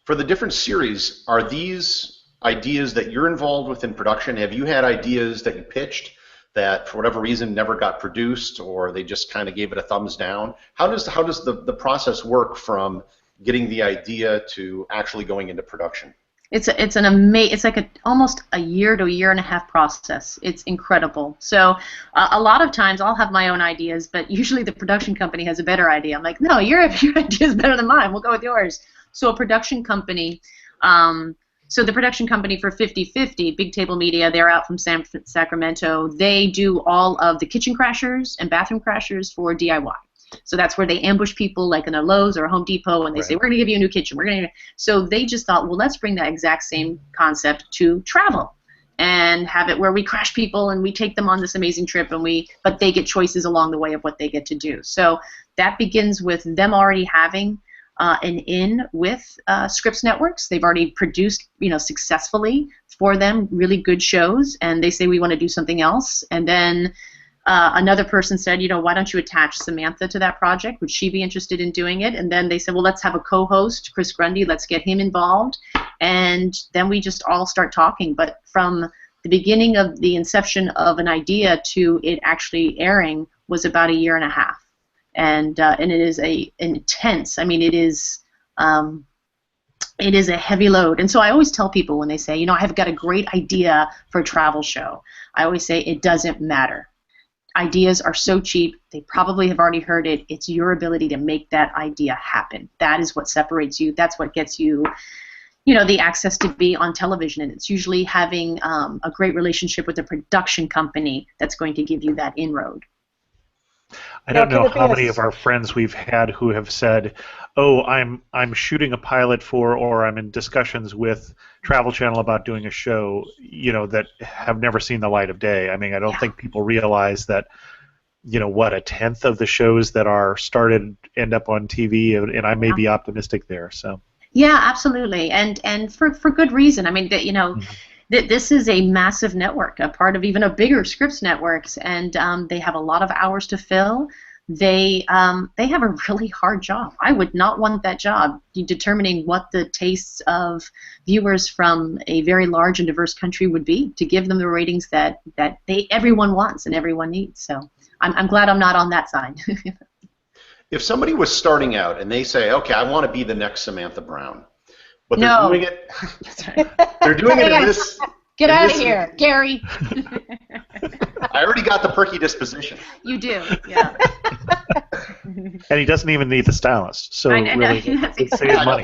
For the different series, are these ideas that you're involved with in production? Have you had ideas that you pitched that for whatever reason never got produced, or they just kind of gave it a thumbs down? How does the process work from getting the idea to actually going into production? It's like almost a year to a year and a half process. It's incredible. So a lot of times I'll have my own ideas, but usually the production company has a better idea. I'm like, no, your idea is better than mine. We'll go with yours. So a production company. So the production company for 50/50, Big Table Media, they're out from Sacramento. They do all of the kitchen crashers and bathroom crashers for DIY. So that's where they ambush people like in a Lowe's or a Home Depot, and they say, we're going to give you a new kitchen. So they just thought, well, let's bring that exact same concept to travel and have it where we crash people and we take them on this amazing trip, but they get choices along the way of what they get to do. So that begins with them already having an in with Scripps Networks. They've already produced, successfully for them really good shows, and they say we want to do something else. And then another person said, why don't you attach Samantha to that project? Would she be interested in doing it? And then they said, well, let's have a co-host, Chris Grundy. Let's get him involved. And then we just all start talking. But from the beginning of the inception of an idea to it actually airing was about a year and a half. And it is intense. I mean, it is a heavy load. And so I always tell people when they say, I've got a great idea for a travel show, I always say it doesn't matter. Ideas are so cheap, they probably have already heard it. It's your ability to make that idea happen. That is what separates you. That's what gets you, the access to be on television. And it's usually having a great relationship with a production company that's going to give you that inroad. I don't know how many of our friends we've had who have said, oh, I'm shooting a pilot for, or I'm in discussions with Travel Channel about doing a show, that have never seen the light of day. I mean, I don't think people realize that, a tenth of the shows that are started end up on TV, and I may be optimistic there. So. Yeah, absolutely, and for good reason. I mean, this is a massive network, a part of even a bigger Scripps networks, and they have a lot of hours to fill. They have a really hard job. I would not want that job, determining what the tastes of viewers from a very large and diverse country would be, to give them the ratings that everyone wants and everyone needs. So I'm glad I'm not on that side. If somebody was starting out and they say, okay, I want to be the next Samantha Brown, but they're doing it. They're doing it in this. Get out of here, Gary. I already got the perky disposition. You do, yeah. And he doesn't even need the stylist, so really, it saves money.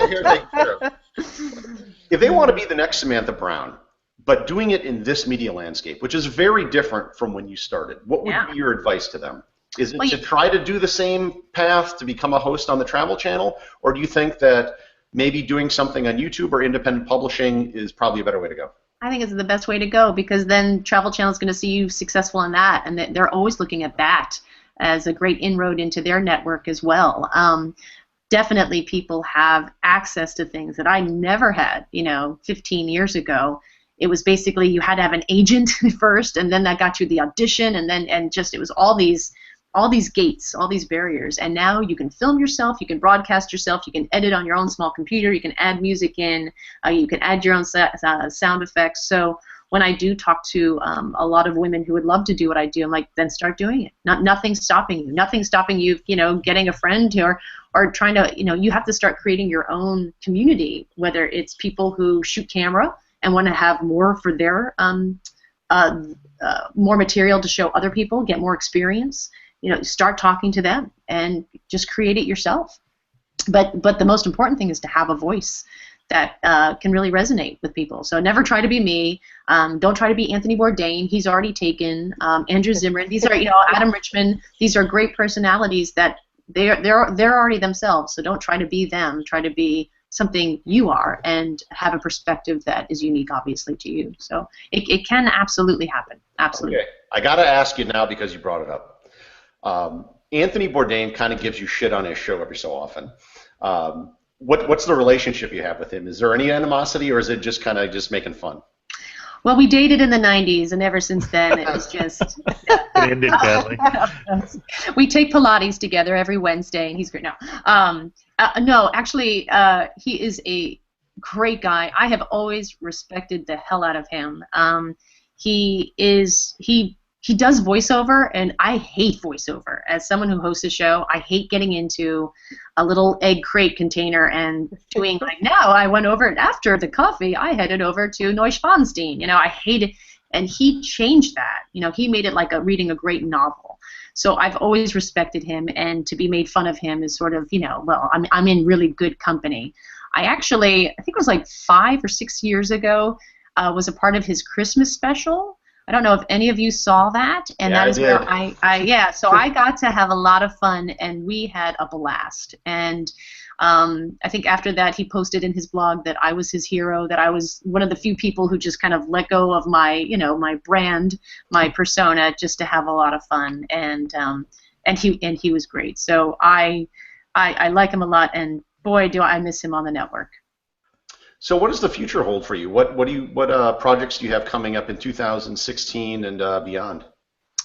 If they want to be the next Samantha Brown, but doing it in this media landscape, which is very different from when you started, what would be your advice to them? Is it to try to do the same path to become a host on the Travel Channel, or do you think that maybe doing something on YouTube or independent publishing is probably a better way to go? I think it's the best way to go, because then Travel Channel is going to see you successful in that, and they're always looking at that as a great inroad into their network as well. Definitely people have access to things that I never had, 15 years ago. It was basically you had to have an agent first, and then that got you the audition, and just it was all these gates, all these barriers. And now you can film yourself, you can broadcast yourself, you can edit on your own small computer, you can add music in, you can add your own sound effects. So when I do talk to a lot of women who would love to do what I do, I'm like, then start doing it. Nothing's stopping you. Nothing's stopping you, getting a friend or trying to, you have to start creating your own community, whether it's people who shoot camera and want to have more for their more material to show other people, get more experience. Start talking to them and just create it yourself. But the most important thing is to have a voice that can really resonate with people. So never try to be me. Don't try to be Anthony Bourdain. He's already taken. Andrew Zimmern. These are, Adam Richman. These are great personalities that they're already themselves. So don't try to be them. Try to be something you are and have a perspective that is unique, obviously, to you. So it can absolutely happen. Absolutely. Okay. I got to ask you now because you brought it up. Anthony Bourdain kind of gives you shit on his show every so often. What's the relationship you have with him? Is there any animosity, or is it just kind of just making fun? Well, we dated in the 90s, and ever since then, it was just... It ended badly. We take Pilates together every Wednesday, and he's great. No, actually, he is a great guy. I have always respected the hell out of him. He does voiceover, and I hate voiceover. As someone who hosts a show, I hate getting into a little egg crate container and doing like, now I went over after the coffee, I headed over to Neuschwanstein. I hate it. And he changed that. He made it like reading a great novel. So I've always respected him, and to be made fun of him is sort of, well, I'm in really good company. I think it was like 5 or 6 years ago, was a part of his Christmas special. I don't know if any of you saw that, and yeah, that is where so I got to have a lot of fun, and we had a blast. And I think after that, he posted in his blog that I was his hero, that I was one of the few people who just kind of let go of my, my brand, my persona, just to have a lot of fun. And he was great. So I like him a lot, and boy, do I miss him on the network. So what does the future hold for you? What projects do you have coming up in 2016 and beyond?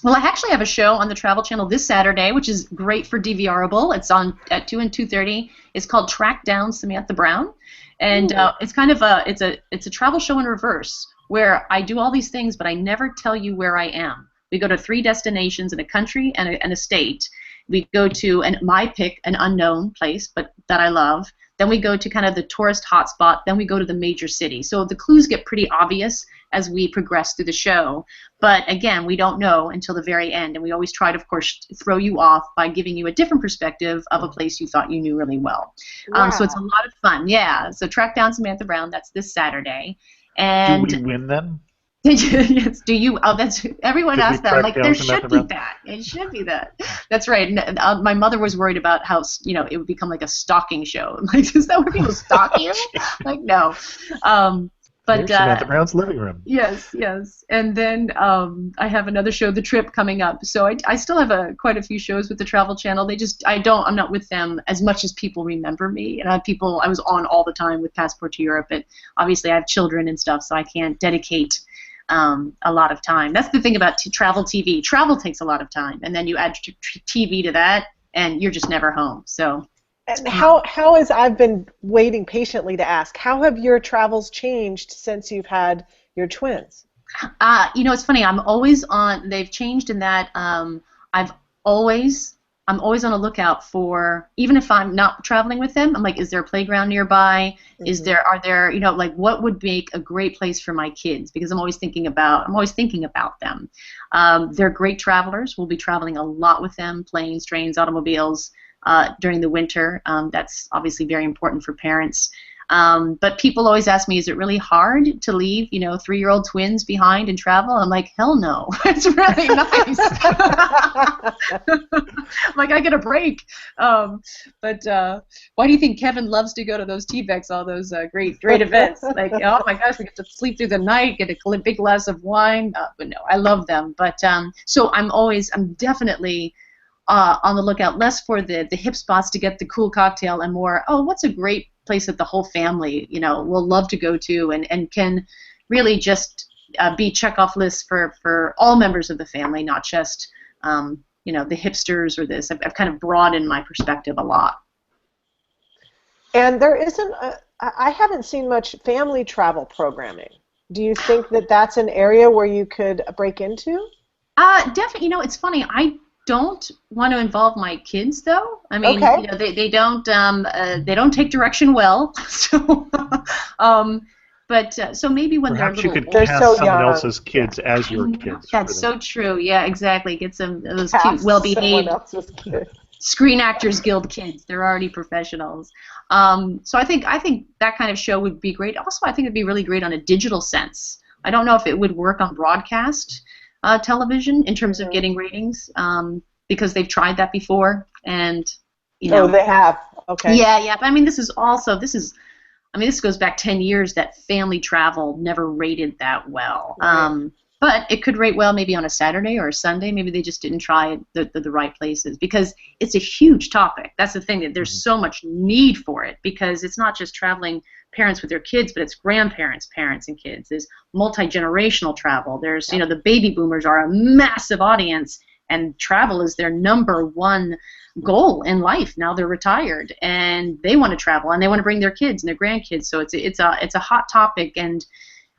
Well, I actually have a show on the Travel Channel this Saturday, which is great for DVRable. It's on at 2 and 2:30. It's called Track Down Samantha Brown, and it's kind of it's a travel show in reverse, where I do all these things, but I never tell you where I am. We go to 3 destinations in a country and a state. We go to my pick, an unknown place, but that I love. Then we go to kind of the tourist hotspot. Then we go to the major city. So the clues get pretty obvious as we progress through the show. But again, we don't know until the very end. And we always try to, of course, throw you off by giving you a different perspective of a place you thought you knew really well. Wow. So it's a lot of fun. Yeah. So Track Down Samantha Brown. That's this Saturday. And do we win then? Yes. Do you? Oh, that's everyone asks that. Like, there should be Brown? that. It should be that. That's right. And, my mother was worried about how it would become like a stalking show. Like, is that where people stalk you? Like, no. But Samantha Brown's living room. Yes. And then I have another show, The Trip, coming up. So I still have quite a few shows with the Travel Channel. I'm not with them as much as people remember me. And I was on all the time with Passport to Europe. But obviously I have children and stuff, so I can't dedicate a lot of time. That's the thing about travel TV. Travel takes a lot of time, and then you add TV to that, and you're just never home. So, and how has, I've been waiting patiently to ask, how have your travels changed since you've had your twins? It's funny. I'm always on. They've changed in that I'm always on a lookout for, even if I'm not traveling with them, I'm like, is there a playground nearby? Mm-hmm. Are there, like, what would make a great place for my kids? Because I'm always thinking about them. They're great travelers. We'll be traveling a lot with them, planes, trains, automobiles, during the winter. That's obviously very important for parents. But people always ask me, is it really hard to leave, 3-year-old twins behind and travel? I'm like, hell no. It's really nice. I'm like, I get a break. But why do you think Kevin loves to go to those TVECs, all those great events? Like, oh my gosh, we get to sleep through the night, get a big glass of wine. But no, I love them. But so I'm definitely on the lookout, less for the hip spots to get the cool cocktail and more, what's a great place that the whole family, will love to go to and can really just be check-off lists for all members of the family, not just, the hipsters or this. I've kind of broadened my perspective a lot. And there isn't, I haven't seen much family travel programming. Do you think that that's an area where you could break into? Definitely. It's funny. I don't want to involve my kids, though. I mean, okay. They don't take direction well. So, so maybe when perhaps they're you could they're cast so someone young. else's kids as your kids. That's so true. Yeah, exactly. Get some of those Cast cute, well-behaved someone else's kid. Screen Actors Guild kids. They're already professionals. So I think that kind of show would be great. Also, I think it'd be really great on a digital sense. I don't know if it would work on broadcast television in terms of getting ratings, because they've tried that before, and Oh, they have. Okay. Yeah. But I mean, this goes back 10 years that family travel never rated that well. Right. But it could rate well maybe on a Saturday or a Sunday. Maybe they just didn't try the right places, because it's a huge topic. That's the thing, that there's so much need for it, because it's not just traveling parents with their kids, but it's grandparents, parents, and kids. There's multi-generational travel. There's, the baby boomers are a massive audience, and travel is their number one goal in life. Now they're retired, and they want to travel, and they want to bring their kids and their grandkids. So it's a hot topic, and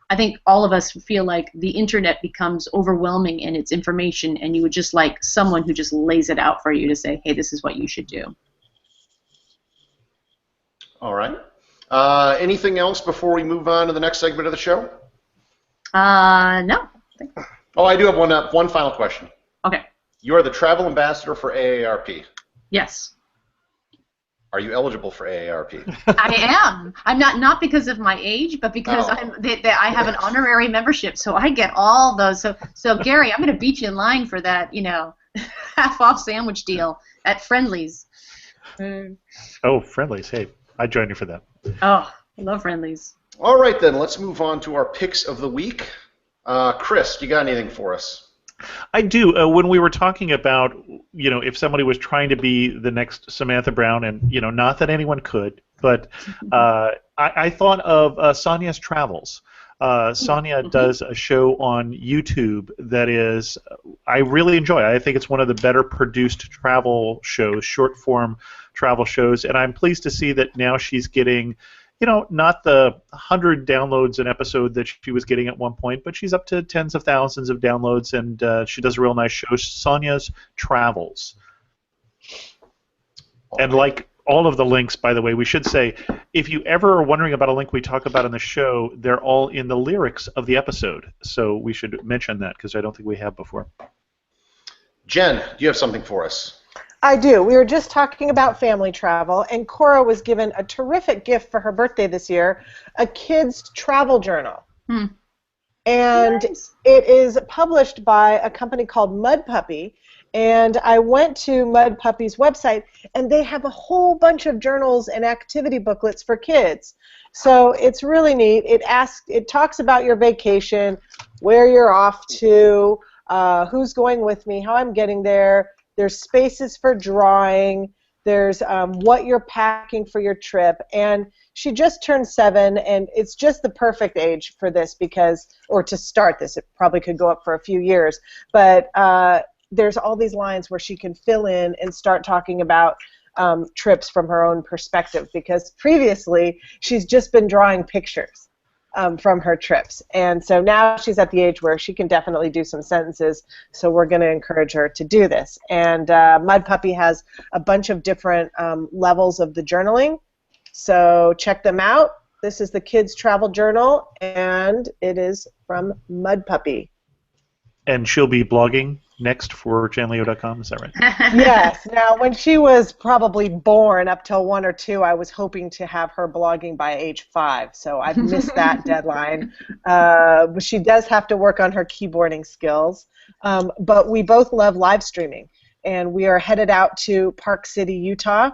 I think all of us feel like the internet becomes overwhelming in its information, and you would just like someone who just lays it out for you to say, hey, this is what you should do. All right. Anything else before we move on to the next segment of the show? No. Oh, I do have one final question. Okay. You are the travel ambassador for AARP. Yes. Are you eligible for AARP? I am. I'm not because of my age, but because I have an honorary membership, so I get all those. So Gary, I'm going to beat you in line for that, half-off sandwich deal at Friendly's. Oh, Friendly's. Hey, I'd join you for that. Oh, I love Friendly's. All right, then. Let's move on to our picks of the week. Chris, you got anything for us? I do. When we were talking about, if somebody was trying to be the next Samantha Brown, and, not that anyone could, but I thought of Sonia's Travels. Sonia does a show on YouTube that is, I really enjoy. I think it's one of the better produced travel shows, short-form travel shows, and I'm pleased to see that now she's getting, not the 100 downloads an episode that she was getting at one point, but she's up to tens of thousands of downloads, and she does a real nice show, Sonia's Travels. And like all of the links, by the way, we should say, if you ever are wondering about a link we talk about in the show, they're all in the lyrics of the episode. So we should mention that, because I don't think we have before. Jen, do you have something for us? I do. We were just talking about family travel, and Cora was given a terrific gift for her birthday this year, a kid's travel journal. And nice. It is published by a company called Mud Puppy, and I went to Mud Puppy's website, and they have a whole bunch of journals and activity booklets for kids. So it's really neat. It talks about your vacation, where you're off to, who's going with me, how I'm getting there. There's spaces for drawing. There's what you're packing for your trip. And she just turned 7, and it's just the perfect age for this or to start this. It probably could go up for a few years. But there's all these lines where she can fill in and start talking about trips from her own perspective, because previously she's just been drawing pictures from her trips. And so now she's at the age where she can definitely do some sentences, so we're going to encourage her to do this. And Mud Puppy has a bunch of different levels of the journaling, so check them out. This is the Kids Travel Journal, and it is from Mud Puppy. And she'll be blogging next for janleo.com. Is that right? Yes. Now, when she was probably born up till 1 or 2, I was hoping to have her blogging by age 5, so I've missed that deadline. But she does have to work on her keyboarding skills. But we both love live streaming, and we are headed out to Park City, Utah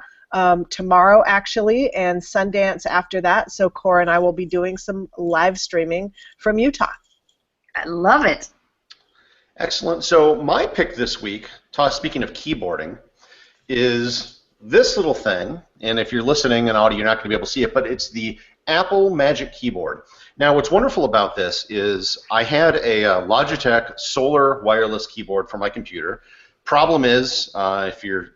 tomorrow, actually, and Sundance after that. So Cora and I will be doing some live streaming from Utah. I love it. Excellent. So my pick this week, speaking of keyboarding, is this little thing. And if you're listening in audio, you're not going to be able to see it, but it's the Apple Magic Keyboard. Now, what's wonderful about this is I had a Logitech Solar wireless keyboard for my computer. Problem is, if you're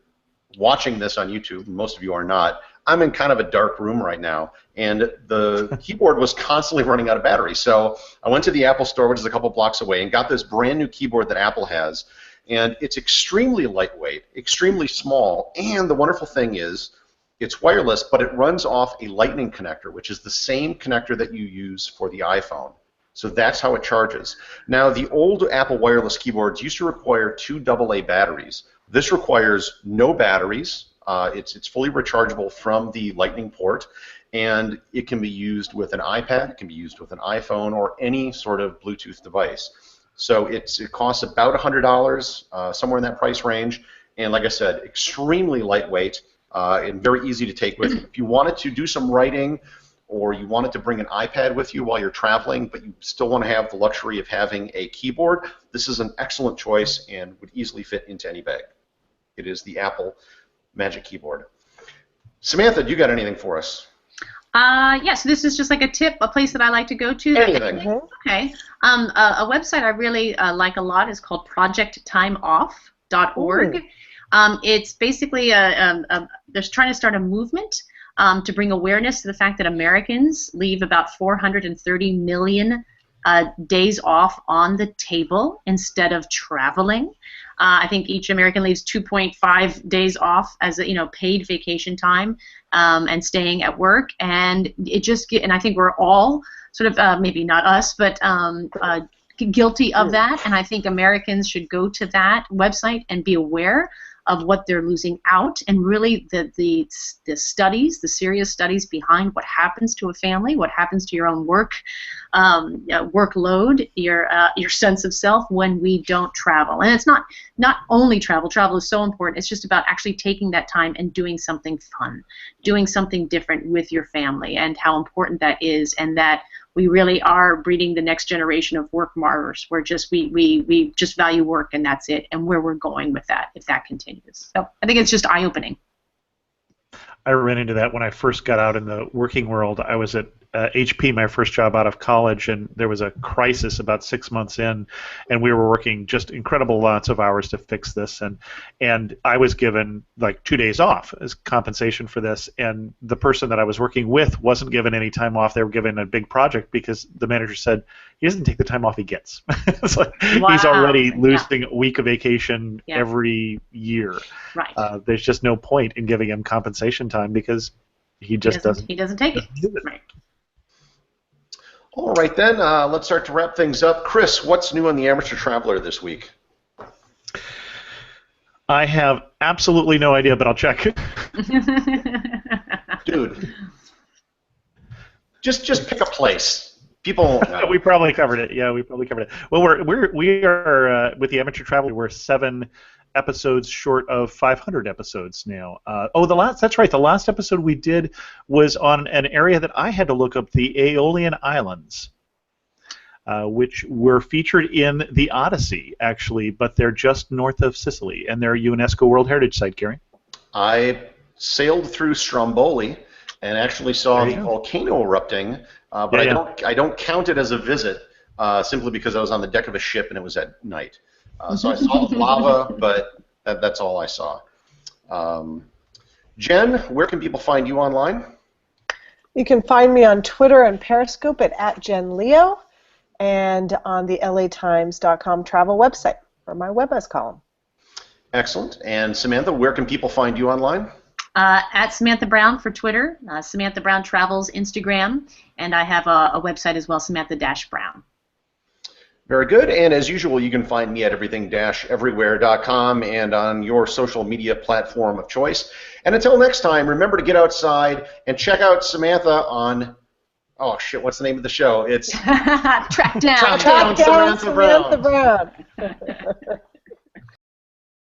watching this on YouTube, most of you are not, I'm in kind of a dark room right now, and the keyboard was constantly running out of battery. So I went to the Apple store, which is a couple blocks away, and got this brand new keyboard that Apple has. And it's extremely lightweight, extremely small, and the wonderful thing is it's wireless, but it runs off a Lightning connector, which is the same connector that you use for the iPhone. So that's how it charges. Now, the old Apple wireless keyboards used to require 2 AA batteries. This requires no batteries. It's fully rechargeable from the Lightning port, and it can be used with an iPad, it can be used with an iPhone, or any sort of Bluetooth device. So it costs about $100, somewhere in that price range, and like I said, extremely lightweight and very easy to take with you. If you wanted to do some writing, or you wanted to bring an iPad with you while you're traveling, but you still want to have the luxury of having a keyboard, this is an excellent choice and would easily fit into any bag. It is the Apple Magic Keyboard. Samantha, do you got anything for us? Yes, this is just like a tip, a place that I like to go to. Anything. Okay. A website I really like a lot is called projecttimeoff.org. It's basically they're trying to start a movement to bring awareness to the fact that Americans leave about 430 million days off on the table instead of traveling. I think each American leaves 2.5 days off as paid vacation time and staying at work, and and I think we're all sort of maybe not us, but guilty of that. And I think Americans should go to that website and be aware of what they're losing out, and really the studies, the serious studies behind what happens to a family, what happens to your own workload, your sense of self when we don't travel. And it's not only travel. Travel is so important. It's just about actually taking that time and doing something fun, doing something different with your family, and how important that is, and that we really are breeding the next generation of work martyrs. We're just we just value work, and that's it, and where we're going with that if that continues. So I think it's just eye-opening. I ran into that when I first got out in the working world. I was at HP, my first job out of college, and there was a crisis about 6 months in, and we were working just incredible lots of hours to fix this, and I was given like 2 days off as compensation for this, and the person that I was working with wasn't given any time off. They were given a big project because the manager said he doesn't take the time off he gets. It's like Wow. He's already losing a week of vacation Yeah. every year. Right. There's just no point in giving him compensation time because he just doesn't. He doesn't take it. Right. All right, then, let's start to wrap things up. Chris, what's new on the Amateur Traveler this week? I have absolutely no idea, but I'll check. Dude, just pick a place. People won't know. We probably covered it. Yeah, we probably covered it. Well, we are with the Amateur Traveler. We're 7 episodes short of 500 episodes now. That's right. The last episode we did was on an area that I had to look up, the Aeolian Islands, which were featured in the Odyssey, actually, but they're just north of Sicily, and they're a UNESCO World Heritage Site, Gary. I sailed through Stromboli and actually saw the volcano erupting, but I don't count it as a visit simply because I was on the deck of a ship and it was at night. So I saw the lava, but that's all I saw. Jen, where can people find you online? You can find me on Twitter and Periscope at @JenLeo, and on the LATimes.com travel website for my WebUs column. Excellent. And Samantha, where can people find you online? At Samantha Brown for Twitter, Samantha Brown Travels Instagram, and I have a website as well, Samantha-Brown. Very good. And as usual, you can find me at everything-everywhere.com and on your social media platform of choice. And until next time, remember to get outside and check out Samantha on, oh shit, what's the name of the show? It's Track Down. Track Down Samantha Brown. Samantha Brown.